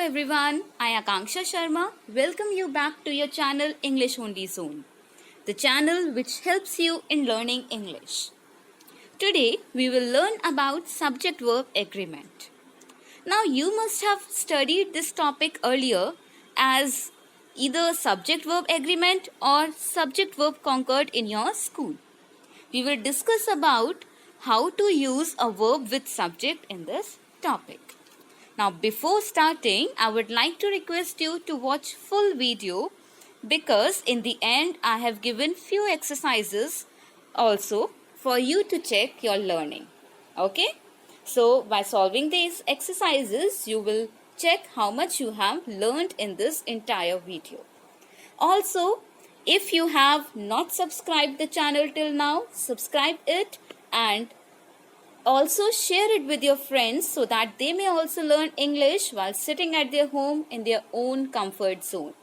everyone, I Akanksha Sharma welcome you back to your channel English Only Zone, the channel which helps you in learning English. Today we will learn about subject-verb agreement. Now you must have studied this topic earlier as either subject-verb agreement or subject-verb concord in your school. We will discuss about how to use a verb with subject in this topic. Now before starting, I would like to request you to watch full video because in the end I have given few exercises also for you to check your learning. Okay? So by solving these exercises, you will check how much you have learned in this entire video. Also, if you have not subscribed the channel till now, subscribe it and also share it with your friends so that they may also learn English while sitting at their home in their own comfort zone.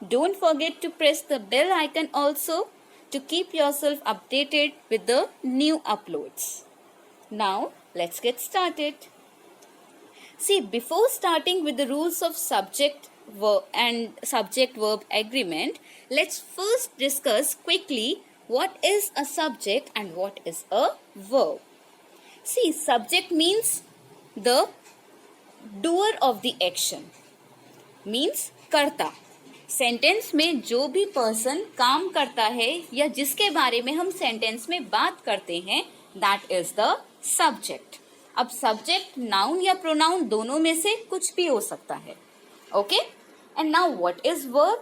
Don't forget to press the bell icon also to keep yourself updated with the new uploads. Now, let's get started. See, before starting with the rules of subject-verb and subject-verb agreement, let's first discuss quickly what is a subject and what is a verb. See, subject means the doer of the action, means कर्ता. Sentence में जो भी person काम करता है या जिसके बारे में हम सेंटेंस में बात करते हैं, that is the subject. अब सब्जेक्ट नाउन या प्रोनाउन दोनों में से कुछ भी हो सकता है. Okay? And now what is verb?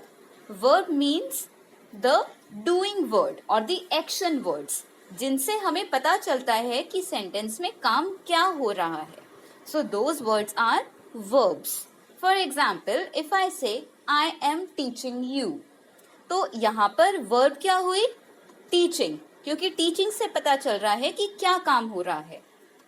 Verb means the doing word or the action words. जिनसे हमें पता चलता है कि सेंटेंस में काम क्या हो रहा है. So those words are verbs. For example, if I say I am teaching you, तो यहाँ पर verb क्या हुई? Teaching, क्योंकि teaching से पता चल रहा है कि क्या काम हो रहा है.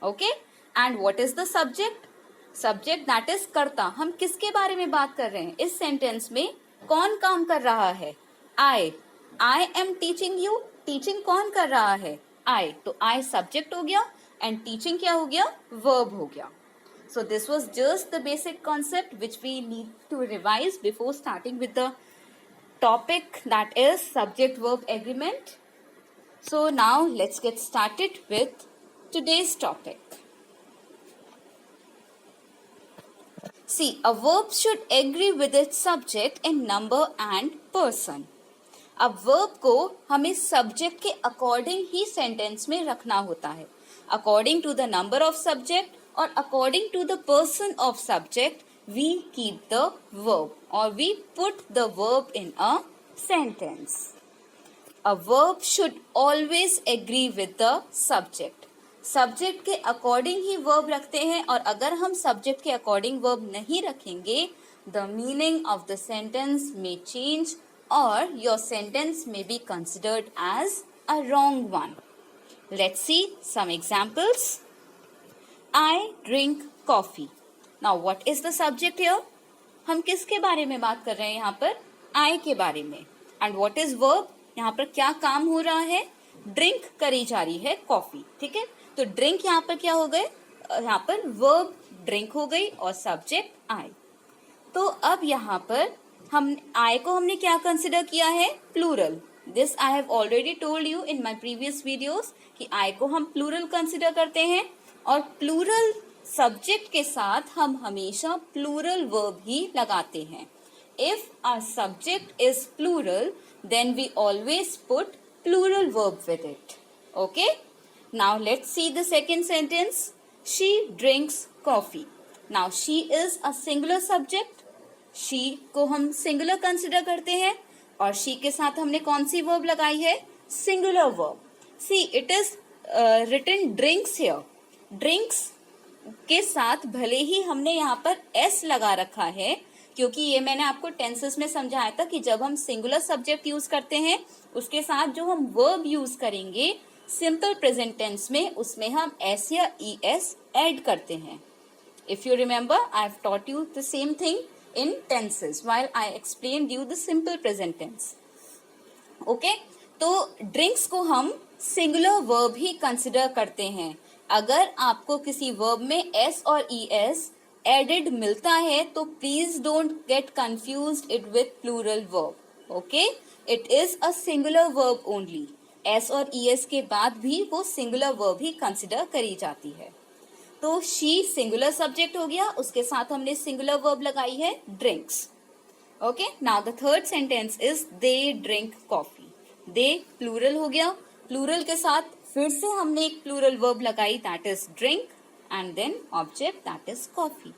Okay? And what is the subject? Subject that is कर्ता. हम किसके बारे में बात कर रहे हैं? इस सेंटेंस में कौन काम कर रहा है? I am teaching you. Teaching कौन कर रहा है? I. तो I सब्जेक्ट हो गया एंड टीचिंग क्या हो गया? वर्ब हो गया. So this was just the basic concept which we need to revise before starting with the topic that is subject-verb agreement. So now let's get started with today's topic. See, a verb should agree with its subject in number and person. अब verb को हमें subject के according ही sentence में रखना होता है. According to the number of subject और according to the person of subject we keep the verb और we put the verb in a sentence. A verb should always agree with the subject. Subject के according ही verb रखते हैं और अगर हम subject के अकॉर्डिंग वर्ब नहीं रखेंगे, the meaning of the sentence may change or your sentence may be considered as a wrong one. Let's see some examples. I drink coffee. Now what is the subject here? हम किसके बारे में बात कर रहे हैं यहाँ पर? I के बारे में. And what is verb? यहाँ पर क्या काम हो रहा है? Drink करी जा रही है कॉफी. ठीक है? तो drink यहाँ पर क्या हो गए? यहाँ पर verb drink हो गई और subject I. तो अब यहाँ पर हम I को हमने क्या कंसिडर किया है? Plural. This I have already told you in my previous videos कि I को हम प्लूरल कंसिडर करते हैं और प्लूरल सब्जेक्ट के साथ हम हमेशा प्लूरल वर्ब ही लगाते हैं. If our subject is plural then we always put plural verb with it. Okay, now let's see the second sentence. She drinks coffee. Now she is a singular subject. She को हम singular consider करते हैं और she के साथ हमने कौन सी वर्ब लगाई है? Singular verb. See, it is written drinks here. Drinks के साथ भले ही हमने यहाँ पर एस लगा रखा है, क्योंकि ये मैंने आपको टेंसेस में समझाया था कि जब हम सिंगुलर सब्जेक्ट यूज करते हैं उसके साथ जो हम वर्ब यूज करेंगे सिंपल प्रेजेंट टेंस में, उसमें हम एस या ई एस एड करते हैं. If you remember, I have taught you the same thing in tenses while I explained you the simple present tense. Okay? तो drinks को हम singular verb ही consider करते हैं. अगर आपको किसी verb में s और es एडेड मिलता है तो please don't get confused it with plural verb. Okay, it is a singular verb only. S और ईएस के बाद भी वो सिंगुलर वर्ब ही कंसिडर करी जाती है. तो शी सिंगुलर सब्जेक्ट हो गया, उसके साथ हमने सिंगुलर वर्ब लगाई है drinks. Okay, now the third sentence is they drink coffee. They plural हो गया, प्लूरल के साथ फिर से हमने एक प्लूरल वर्ब लगाई that is drink and then object that is coffee.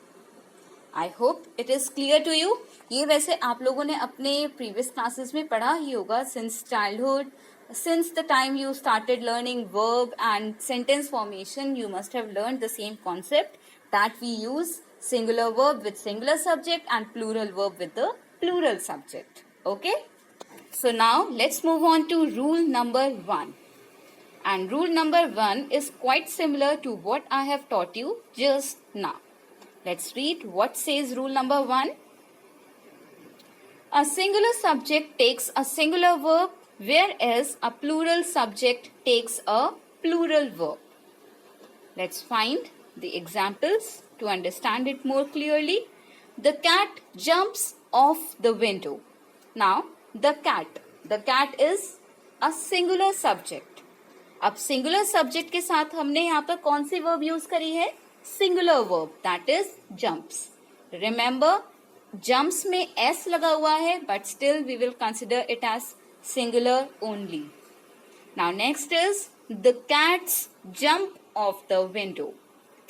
I hope it is clear to you. ये वैसे आप लोगों ने अपने प्रीवियस क्लासेस में पढ़ा ही होगा since childhood. Since the time you started learning verb and sentence formation, you must have learned the same concept that we use singular verb with singular subject and plural verb with the plural subject. Okay? So now let's move on to rule number 1. And rule number 1 is quite similar to what I have taught you just now. Let's read what says rule number 1. A singular subject takes a singular verb, whereas a plural subject takes a plural verb. Let's find the examples to understand it more clearly. The cat jumps off the window. Now, the cat is a singular subject. अब singular subject के साथ हमने यहाँ पर कौन सी verb use करी है? Singular verb, that is jumps. Remember, jumps में s लगा हुआ है, but still we will consider it as singular only. Now next is the cats jump off the window.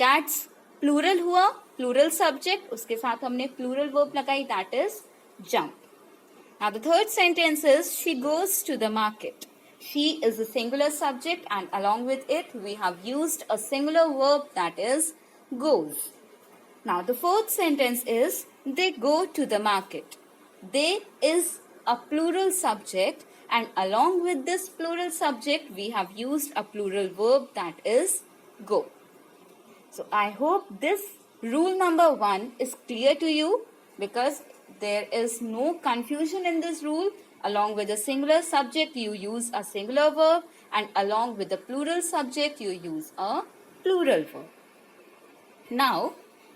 Cats plural हुआ, plural subject, उसके साथ हमने plural verb लगाई that is jump. Now the third sentence is she goes to the market. She is a singular subject and along with it we have used a singular verb that is goes. Now the fourth sentence is they go to the market. They is a plural subject and along with this plural subject we have used a plural verb that is go. So I hope this rule number 1 is clear to you because there is no confusion in this rule. Along with the singular subject you use a singular verb and along with the plural subject you use a plural verb. Now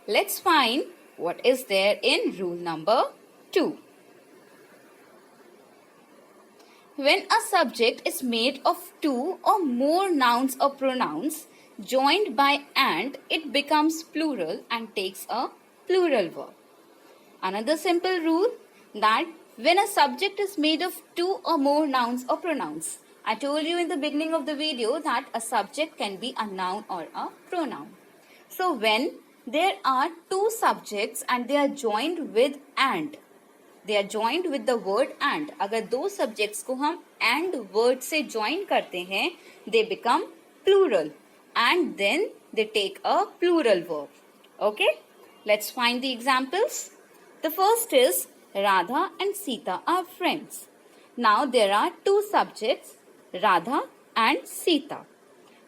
let's find what is there in rule number 2. When a subject is made of two or more nouns or pronouns joined by and, it becomes plural and takes a plural verb. Another simple rule that when a subject is made of two or more nouns or pronouns. I told you in the beginning of the video that a subject can be a noun or a pronoun. So when there are two subjects and they are joined with and, they are joined with the word and. अगर दो subjects को हम and word से join करते हैं, they become plural and then they take a plural verb. Okay? Let's find the examples. The first is Radha and Sita are friends. Now there are two subjects, Radha and Sita.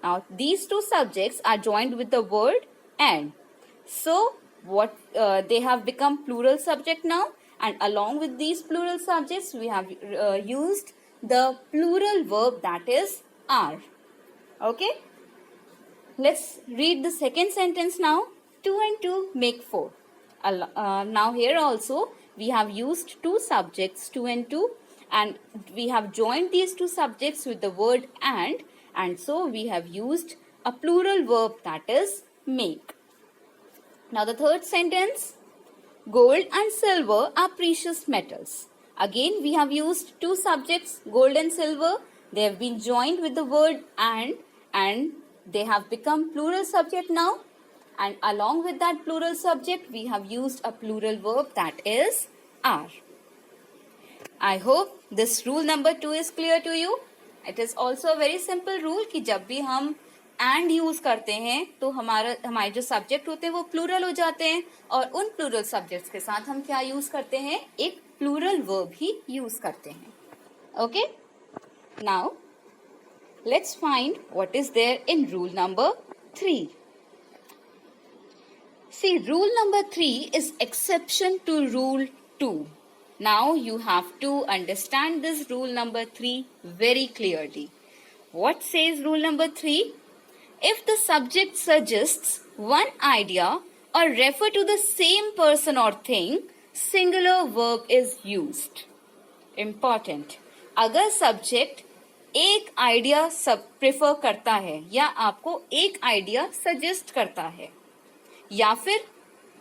Now these two subjects are joined with the word and. So what they have become plural subject now. And along with these plural subjects, we have used the plural verb that is are. Okay? Let's read the second sentence now. 2 and 2 make 4. Now here also, we have used two subjects, 2 and 2. And we have joined these two subjects with the word and so we have used a plural verb that is make. Now the third sentence. Gold and silver are precious metals. Again, we have used two subjects, gold and silver. They have been joined with the word and they have become plural subject now. And along with that plural subject, we have used a plural verb that is are. I hope this rule number 2 is clear to you. It is also a very simple rule कि जब भी हम and use करते हैं तो हमारे जो subject होते हैं वो प्लूरल हो जाते हैं और उन प्लूरल सब्जेक्ट्स के साथ हम क्या यूज करते हैं, एक प्लूरल वर्ब ही यूज करते हैं. Okay, now let's find what is there in rule number 3. See, rule number 3 is exception to rule 2. Now you have to understand this rule number 3 very clearly. What says rule number 3? If the subject suggests one idea or refer to the same person or thing, singular verb is used. Important. अगर subject एक idea सब prefer करता है या आपको एक idea suggest करता है, या फिर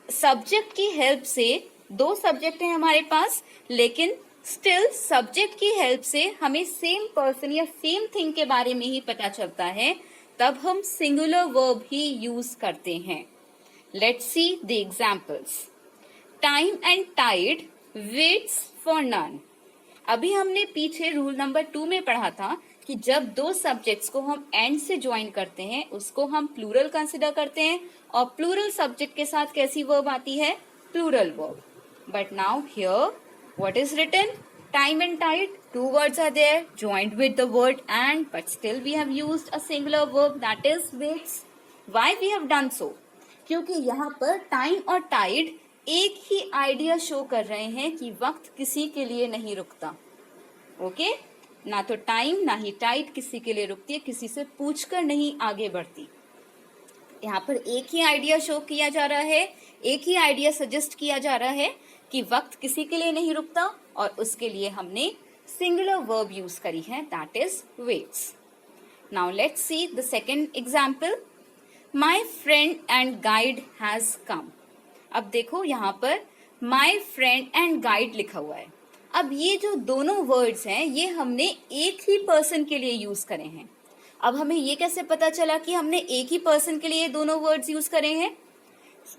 सब्जेक्ट की हेल्प से, दो सब्जेक्ट हैं हमारे पास लेकिन स्टिल सब्जेक्ट की हेल्प से हमें सेम पर्सन या सेम थिंग के बारे में ही पता चलता है, तब हम सिंगुलर वर्ब ही यूज करते हैं. Let's see the examples. Time and tide waits for none. अभी हमने पीछे रूल नंबर 2 में पढ़ा था कि जब दो सब्जेक्ट्स को हम एंड से ज्वाइन करते हैं उसको हम प्लूरल कंसिडर करते हैं, और प्लूरल सब्जेक्ट के साथ कैसी वर्ब आती है? Plural verb. But now here what is written? Time and tide, two words are there joined with the word and, but still we have used a singular verb, that is waits. Why we have done so? क्योंकि यहाँ पर time और Tide एक ही idea show कर रहे हैं कि वक्त किसी के लिए नहीं रुकता. ओके? ना तो टाइम ना ही टाइड किसी के लिए रुकती है, किसी से पूछकर नहीं आगे बढ़ती. यहाँ पर एक ही आइडिया शो किया जा रहा है, एक ही आइडिया सजेस्ट किया जा रहा है कि वक्त किसी के लिए नहीं रुकता, और उसके लिए हमने सिंगुलर वर्ब यूज करी है, that is waits. Now let's see the second example. My friend and guide has come. अब देखो यहाँ पर माई फ्रेंड एंड गाइड लिखा हुआ है. अब ये जो दोनों वर्ड्स हैं ये हमने एक ही पर्सन के लिए यूज करे हैं. अब हमें ये कैसे पता चला कि हमने एक ही पर्सन के लिए दोनों वर्ड्स यूज करे हैं?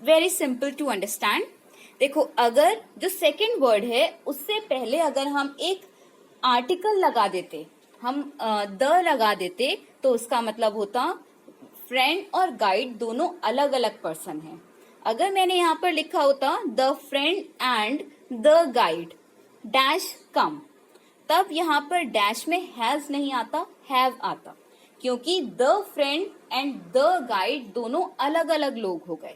Very simple to understand. देखो, अगर जो सेकंड वर्ड है उससे पहले अगर हम एक आर्टिकल लगा देते, हम द लगा देते, तो उसका मतलब होता फ्रेंड और गाइड दोनों अलग अलग पर्सन हैं. अगर मैंने यहाँ पर लिखा होता the friend and the guide dash come, तब यहाँ पर डैश में हैज नहीं आता, हैव आता, क्योंकि the friend and the guide दोनों अलग अलग लोग हो गए.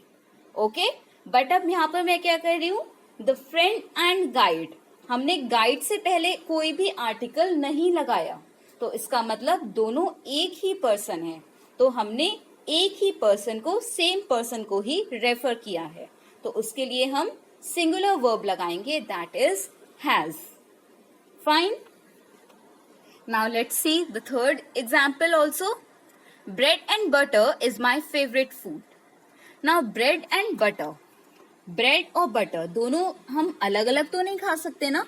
ओके? बट अब यहाँ पर मैं क्या कर रही हूँ? द फ्रेंड एंड गाइड, हमने गाइड से पहले कोई भी आर्टिकल नहीं लगाया, तो इसका मतलब दोनों एक ही पर्सन है. तो हमने एक ही पर्सन को, सेम पर्सन को ही रेफर किया है, तो उसके लिए हम सिंगुलर वर्ब लगाएंगे, that is has. Fine. Now let's see the third example also. Bread and butter is my favourite food. Now bread and butter, bread और बटर दोनों हम अलग अलग तो नहीं खा सकते ना.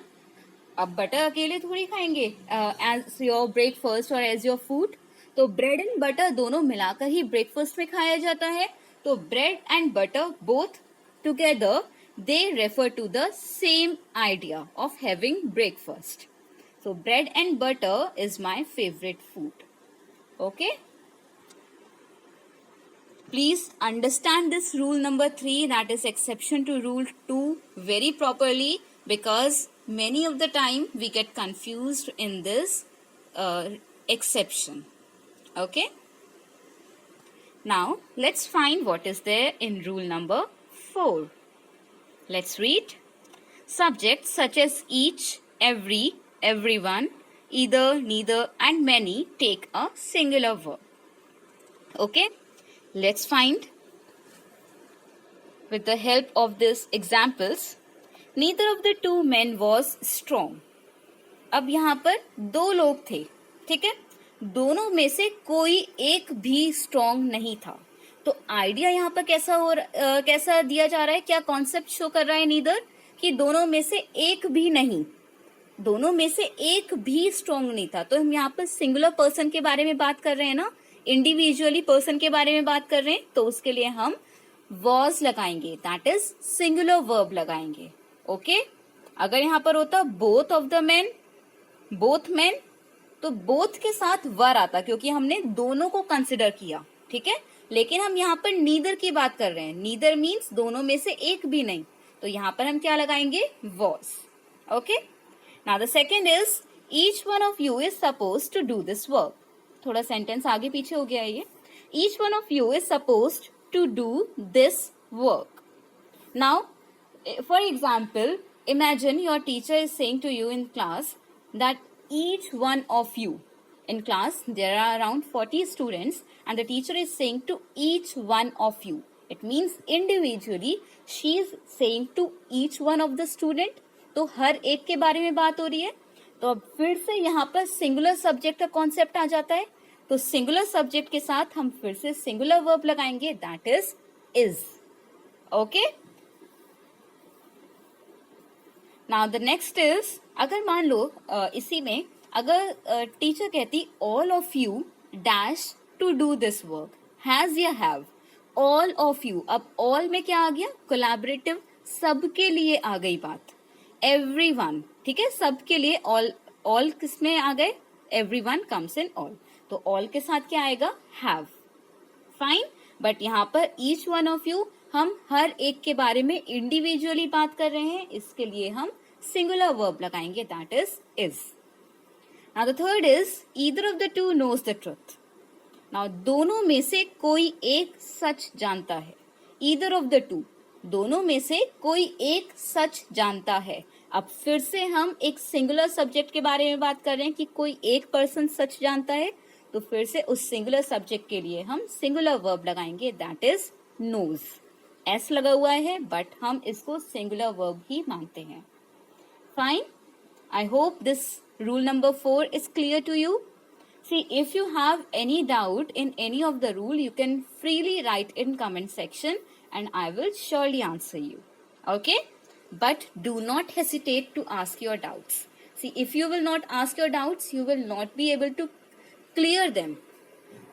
अब बटर अकेले थोड़ी खाएंगे एज योर ब्रेकफास्ट और एज योर फूड. तो ब्रेड एंड बटर दोनों मिलाकर ही ब्रेकफास्ट में खाया जाता है. तो bread and butter both together they refer to the same idea of having breakfast. So bread and butter is my favorite food. Okay? Please understand this rule number 3, that is exception to rule 2, very properly, because many of the time we get confused in this exception. Okay? Now let's find what is there in rule number 4. Let's read. Subjects such as each, every, everyone, either, neither, and many take a singular verb. Okay? Let's find. With the help of these examples, neither of the two men was strong. अब यहाँ पर दो लोग थे, ठीक है? दोनों में से कोई एक भी स्ट्रॉन्ग नहीं था. तो आइडिया यहाँ पर कैसा दिया जा रहा है? क्या कॉन्सेप्ट शो कर रहा है? नीदर, कि दोनों में से एक भी नहीं, दोनों में से एक भी स्ट्रॉन्ग नहीं था. तो हम यहाँ पर सिंगुलर पर्सन के बारे में बात कर रहे हैं ना, इंडिविजुअली पर्सन के बारे में बात कर रहे हैं, तो उसके लिए हम वॉज लगाएंगे, दैट इज सिंगुलर वर्ब लगाएंगे. ओके? अगर यहाँ पर होता both of the man, both man, तो बोथ के साथ वर आता क्योंकि हमने दोनों को कंसिडर किया. ठीक है? लेकिन हम यहाँ पर नीदर की बात कर रहे हैं. नीदर मीन्स दोनों में से एक भी नहीं, तो यहाँ पर हम क्या लगाएंगे? Was. Okay? Now the second is each one of you is suppose to do this work. थोड़ा सेंटेंस आगे पीछे हो गया है ये. Each one of you is suppose to do this work. Now for example, imagine your teacher is saying to you in class that each one of you, in class there are around 40 students, and the teacher is saying to each one of you, it means individually she is saying to each one of the student, तो हर एक के बारे में बात हो रही है। तो अब फिर से यहाँ पर सिंगुलर सब्जेक्ट का कॉन्सेप्ट आ जाता है, तो सिंगुलर सब्जेक्ट के साथ हम फिर से सिंगुलर वर्ब लगाएंगे, that is. Okay, now the next is, अगर मान लो इसी में अगर टीचर कहती all of you dash to do this work, has या हैव, ऑल ऑफ यू, अब ऑल में क्या आ गया, कोलैबोरेटिव, सबके लिए आ गई बात, एवरीवन, ठीक है, सबके लिए, ऑल किस में आ गए, एवरीवन कम्स इन ऑल, तो ऑल के साथ क्या आएगा, हैव, फाइन। बट यहाँ पर ईच वन ऑफ यू, हम हर एक के बारे में इंडिविजुअली बात कर रहे हैं, इसके लिए हम सिंगुलर वर्ब लगाएंगे, that is. Now the third is, either of the two knows the truth. नाउ दोनों में से कोई एक सच जानता है, ईदर ऑफ द टू, दोनों में से कोई एक सच जानता है। अब फिर से हम एक सिंगुलर सब्जेक्ट के बारे में बात कर रहे हैं कि कोई एक पर्सन सच जानता है, तो फिर से उस सिंगुलर सब्जेक्ट के लिए हम सिंगुलर वर्ब लगाएंगे, दैट इज नोज। एस लगा हुआ है बट हम इसको सिंगुलर वर्ब ही मानते हैं, fine. I hope this rule number 4 is clear to you. See, if you have any doubt in any of the rule, you can freely write in comment section and I will surely answer you. Okay? But do not hesitate to ask your doubts. See, if you will not ask your doubts, you will not be able to clear them.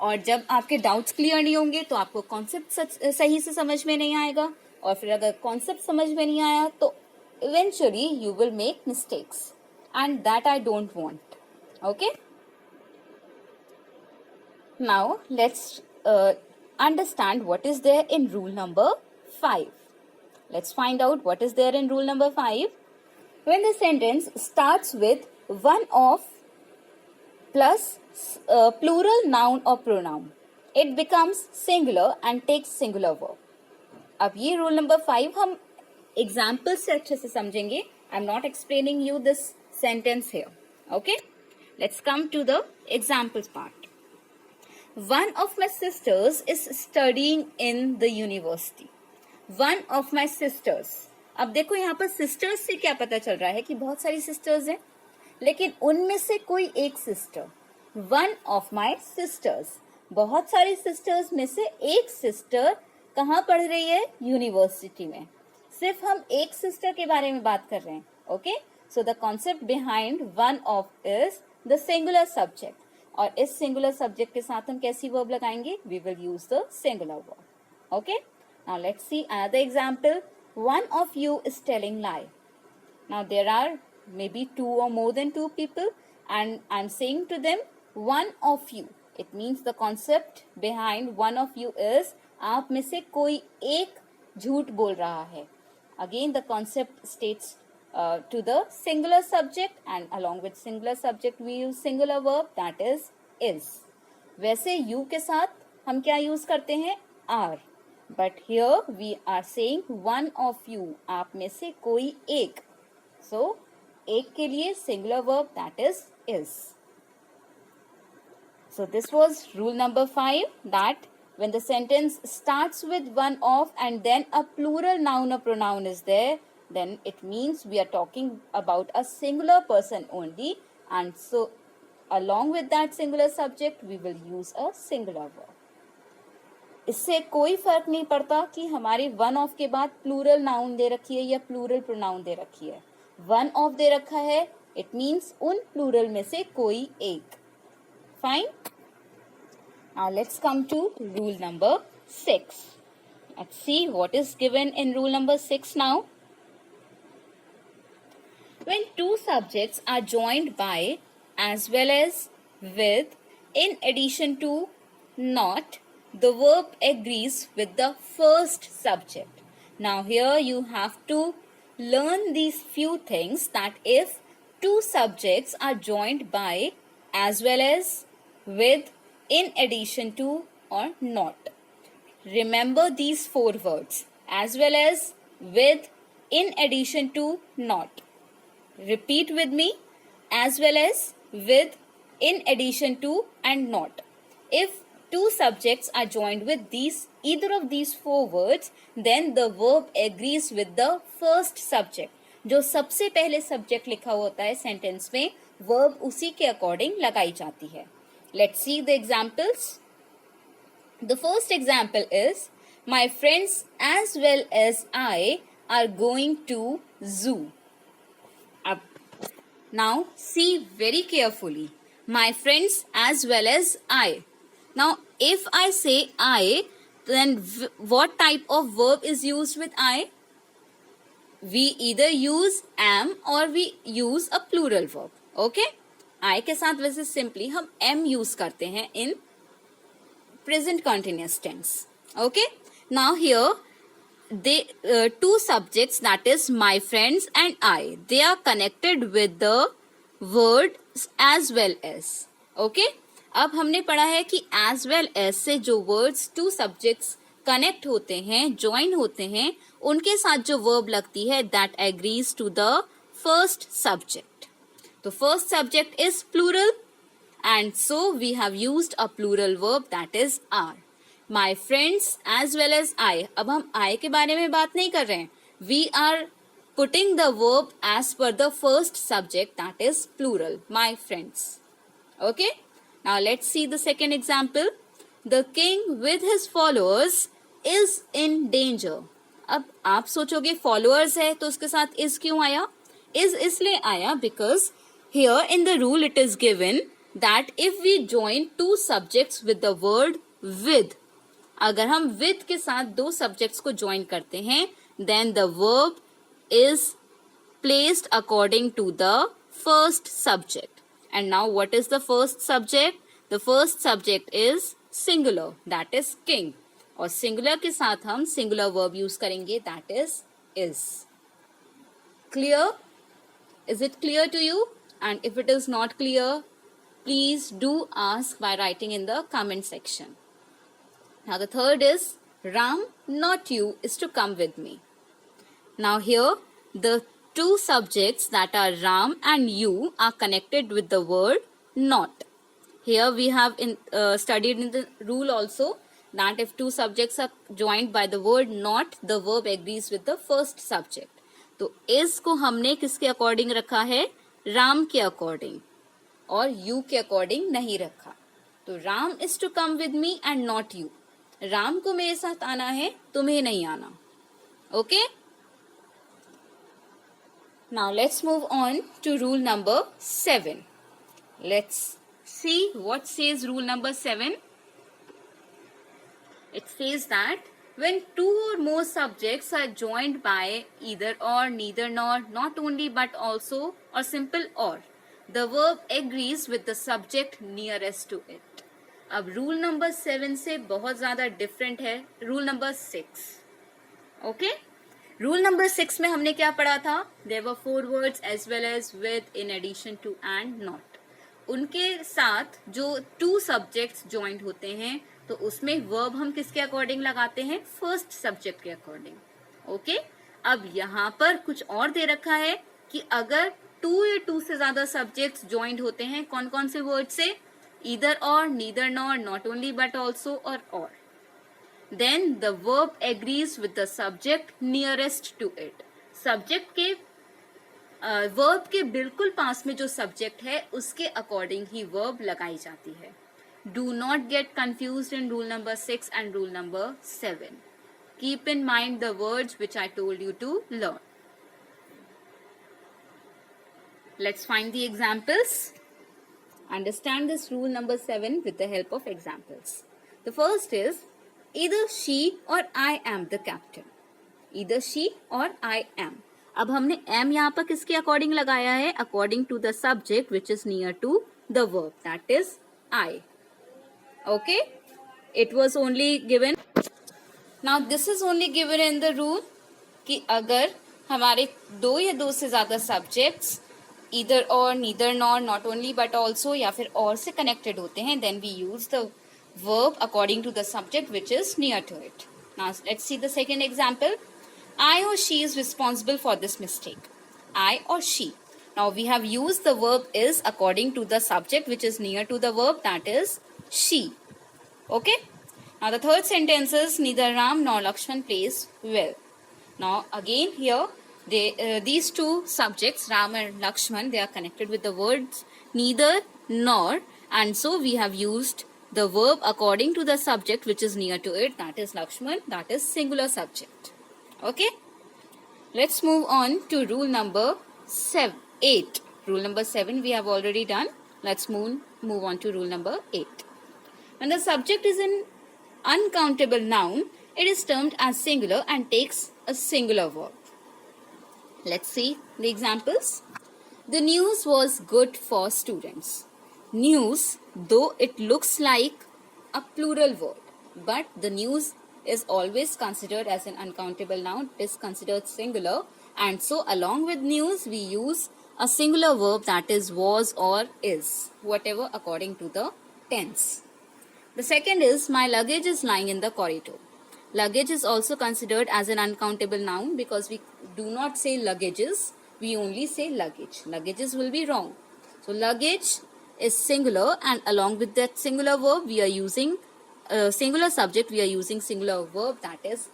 और जब आपके doubts clear नहीं होंगे तो आपको concept सही से समझ में नहीं आएगा, और फिर अगर कॉन्सेप्ट समझ में नहीं आया तो eventually you will make mistakes, and that I don't want. Okay? Now let's understand what is there in rule number 5. Let's find out what is there in rule number 5. When the sentence starts with one of plus plural noun or pronoun, it becomes singular and takes singular verb. अब ये rule number 5 हम example से अच्छे से समझेंगे. I'm not explaining you this sentence here. Okay? Let's come to the examples part. One of my sisters is studying in the university. One of my sisters. अब देखो यहाँ पर sisters से क्या पता चल रहा है कि बहुत सारी sisters हैं, लेकिन उनमें से कोई एक sister. One of my sisters. बहुत सारी sisters में से एक sister कहाँ पढ़ रही है? यूनिवर्सिटी में. सिर्फ हम एक sister के बारे में बात कर रहे हैं. Okay? So the concept behind one of is the singular subject. और इस singular subject के साथ हम कैसी verb लगाएंगे? We will use the singular verb. Okay? Now let's see another example. One of you is telling lie. Now there are maybe two or more than two people and I'm saying to them one of you. It means the concept behind one of you is आप में से कोई एक झूठ बोल रहा है. Again the concept states to the singular subject and along with singular subject we use singular verb, that is. वैसे you के साथ हम क्या use करते हैं? are. But here we are saying one of you, आप में से कोई एक. So एक के लिए singular verb, that is. So this was rule number 5, that when the sentence starts with one of and then a plural noun or pronoun is there, then it means we are talking about a singular person only, and so along with that singular subject we will use a singular verb. इससे कोई फर्क नहीं पड़ता कि हमारे one of के बाद plural noun दे रखी है या प्लूरल प्रोनाउन दे रखी है. वन ऑफ दे रखा है, इट मीन्स उन प्लूरल में से कोई एक. Fine. Now let's come to rule number 6. Let's see what is given in rule number 6 now. When two subjects are joined by, as well as, with, in addition to, not, the verb agrees with the first subject. Now here you have to learn these few things, that if two subjects are joined by, as well as, with, in addition to, or not. Remember these four words, as well as, with, in addition to, not. Repeat with me, as well as, with, in addition to, and not. If two subjects are joined with either of these four words, then the verb agrees with the first subject. जो सबसे पहले subject लिखा होता है sentence में, verb उसी के according लगाई जाती है. Let's see the examples. The first example is my friends as well as I are going to zoo. अब now see very carefully. My friends as well as I. Now, if I say I, then what type of verb is used with I? We either use am or we use a plural verb. Okay? I के साथ वैसे simply हम am use करते हैं in present continuous tense. Okay? Now here, two subjects, that is my friends and I, they are connected with the word as well as. Okay? अब हमने पढ़ा है कि as well as से जो words two subjects कनेक्ट होते हैं, join होते हैं, उनके साथ जो वर्ब लगती है that agrees to the first subject. तो first subject is plural and so we have used a plural verb that is are. My friends as well as I. अब हम I के बारे में बात नहीं कर रहे हैं. We are putting the verb as per the first subject, that is plural, my friends. Okay? Now let's see the second example. The king with his followers is in danger. अब आप सोचोगे followers है तो उसके साथ is क्यों आया? Is इसलिए आया because here in the rule it is given that if we join two subjects with the word with, अगर हम with के साथ दो subjects को join करते हैं, then the verb is placed according to the first subject. And now what is the first subject? The first subject is singular, that is king. और singular के साथ हम singular verb use करेंगे, that is. Clear? Is it clear to you? And if it is not clear, please do ask by writing in the comment section. Now the third is Ram, not you, is to come with me. Now here, the two subjects that are Ram and you are connected with the word not. Here we have studied in the rule also that if two subjects are joined by the word not, the verb agrees with the first subject. तो is को हमने किसके according रखा है? राम के according, और you के according नहीं रखा. तो Ram is to come with me and not you. Ram को मेरे साथ आना है, तुम्हें नहीं आना. Okay? Now let's move on to rule number 7. Let's see what says rule number 7. It says that when two or more subjects are joined by either or, neither nor, not only but also, or simple or, the verb agrees with the subject nearest to it. अब rule number 7 से बहुत ज़्यादा different है rule number 6. Okay? Rule number 6 में हमने क्या पढ़ा था? There were 4 words as well as with, in addition to and not. उनके साथ जो 2 subjects joined होते हैं तो उसमें verb हम किसके अकॉर्डिंग लगाते हैं? फर्स्ट सब्जेक्ट के अकॉर्डिंग. ओके? अब यहाँ पर कुछ और दे रखा है कि अगर 2 या 2 से ज्यादा सब्जेक्ट्स ज्वाइंट होते हैं कौन कौन से वर्ड से? ईदर और, neither nor, not only but also और. Then the verb agrees with the subject nearest to it. Subject के वर्ब के बिल्कुल पास में जो सब्जेक्ट है उसके अकॉर्डिंग ही वर्ब लगाई जाती है. Do not get confused in rule number 6 and rule number 7. Keep in mind the words which I told you to learn. Let's find the examples. Understand this rule number 7 with the help of examples. The first is either she or I am the captain. Either she or I am. अब हमने am यहाँ पर किसके according लगाया है? According to the subject which is near to the verb, that is I. Okay? It was only given. Now this is only given in the rule कि अगर हमारे 2 या 2 से ज्यादा subjects either or, neither nor, not only but also या फिर और से connected होते हैं, then we use the verb according to the subject which is near to it. Now let's see the second example. I or she is responsible for this mistake. I or she. Now we have used the verb is according to the subject which is near to the verb, that is she. Okay. Now the third sentence is neither Ram nor Lakshman plays well. Now again here these two subjects Ram and Lakshman, they are connected with the words neither nor, and so we have used the verb according to the subject which is near to it, that is Lakshman, that is singular subject. Okay. Let's move on to rule number 8. Rule number 7 we have already done. Let's move on to rule number 8. When the subject is an uncountable noun, it is termed as singular and takes a singular verb. Let's see the examples. The news was good for students. News, though it looks like a plural word, but the news is always considered as an uncountable noun. It is considered singular, and so along with news we use a singular verb, that is was or is, whatever according to the tense. The second is my luggage is lying in the corridor. Luggage is also considered as an uncountable noun because we do not say luggages, we only say luggage. Luggages will be wrong. So luggage is singular, and along with that singular verb we are using singular subject, we are using singular verb, that is.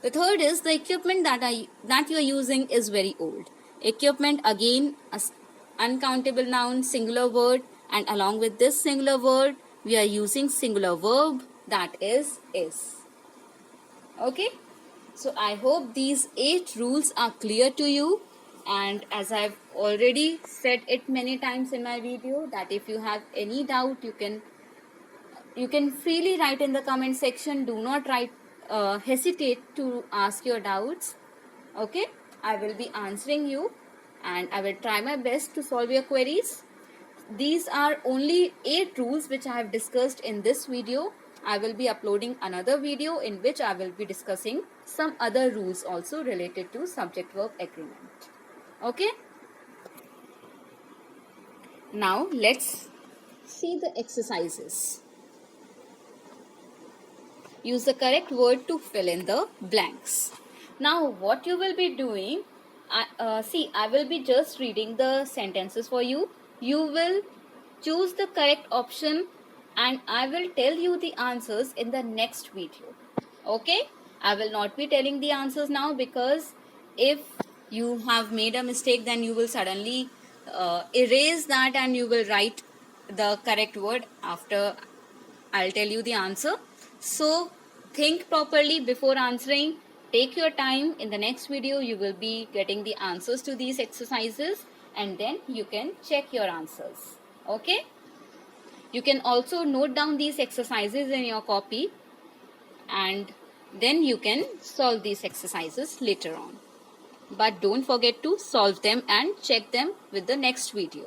The third is the equipment that you are using is very old. Equipment, again uncountable noun, singular word, and along with this singular word we are using singular verb, that is. Okay. So I hope these 8 rules are clear to you, and as I've already said it many times in my video, that if you have any doubt you can freely write in the comment section. Do not hesitate to ask your doubts. Okay, I will be answering you and I will try my best to solve your queries. These are only 8 rules which I have discussed in this video. I will be uploading another video in which I will be discussing some other rules also related to subject-verb agreement. Okay? Now let's see the exercises. Use the correct word to fill in the blanks. Now what you will be doing, I will be just reading the sentences for you. You will choose the correct option and I will tell you the answers in the next video. Okay? I will not be telling the answers now because if you have made a mistake then you will suddenly erase that and you will write the correct word after I'll tell you the answer. So think properly before answering. Take your time. In the next video you will be getting the answers to these exercises and then you can check your answers. Okay? You can also note down these exercises in your copy and then you can solve these exercises later on. But don't forget to solve them and check them with the next video.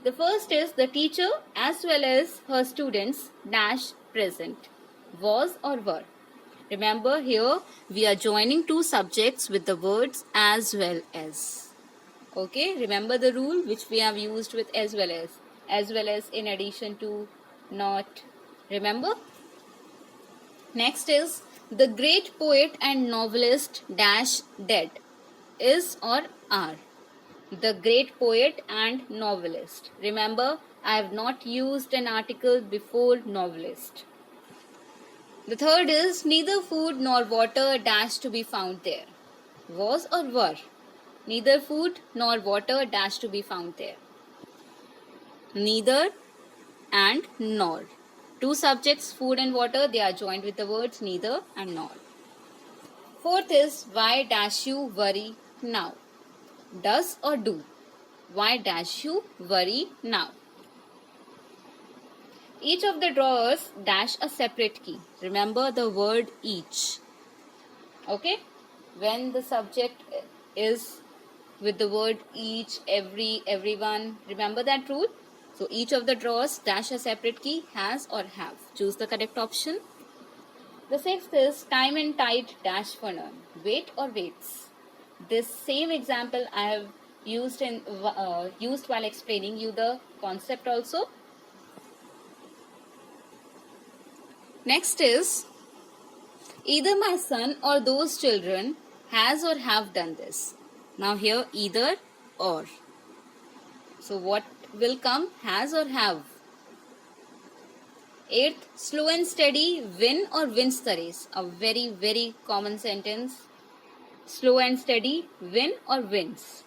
The first is the teacher as well as her students dash present. Was or were. Remember here we are joining 2 subjects with the words as well as. Okay, remember the rule which we have used with as well as in addition to, not. Remember? Next is the great poet and novelist dash dead. Is or are. The great poet and novelist. Remember, I have not used an article before novelist. The third is neither food nor water dash to be found there. Was or were. Neither food nor water dash to be found there. Neither and nor. 2 subjects, food and water, they are joined with the words neither and nor. Fourth is why dash you worry now. Does or do. Why dash you worry now. Each of the drawers dash a separate key. Remember the word each. Okay? When the subject is with the word each, every, everyone, remember that rule? So each of the drawers dash a separate key, has or have. Choose the correct option. The sixth is time and tide dash for none. Wait or waits. This same example I have used while explaining you the concept also. Next is either my son or those children has or have done this. Now here either or. So what will come, has or have? Eighth, slow and steady, win or wins the race. A very, very common sentence. Slow and steady, win or wins.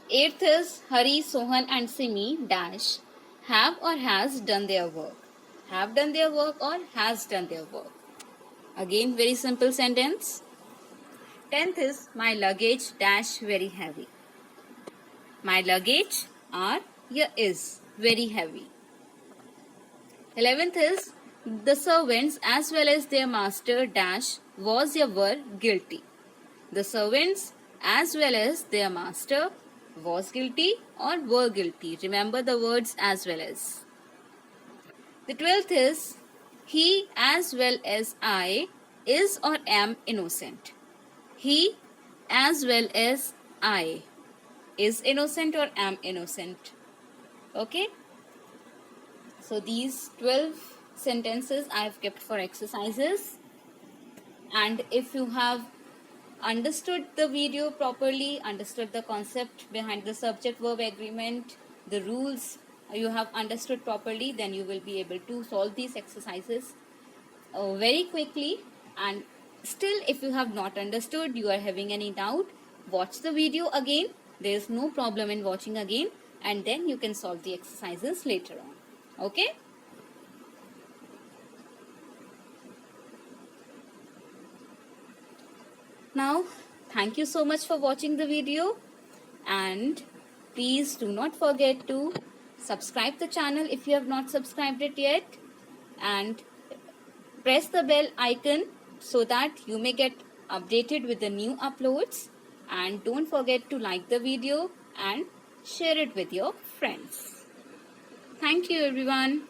Eighth is Hari, Sohan and Simi dash have or has done their work. Have done their work or has done their work. Again, very simple sentence. 10th is my luggage dash very heavy. My luggage are या is very heavy. 11th is the servants as well as their master dash was या were guilty. The servants as well as their master was guilty or were guilty. Remember the words as well as. The 12th is he as well as I is or am innocent. He as well as I is innocent or am innocent. Okay? So these 12 sentences I have kept for exercises. And if you have understood the video properly, understood the concept behind the subject verb agreement, the rules you have understood properly, then you will be able to solve these exercises very quickly. And still, if you have not understood, you are having any doubt, watch the video again. There is no problem in watching again, and then you can solve the exercises later on. Okay? Now, thank you so much for watching the video, and please do not forget to subscribe the channel if you have not subscribed it yet, and press the bell icon so that you may get updated with the new uploads. And don't forget to like the video and share it with your friends. Thank you everyone.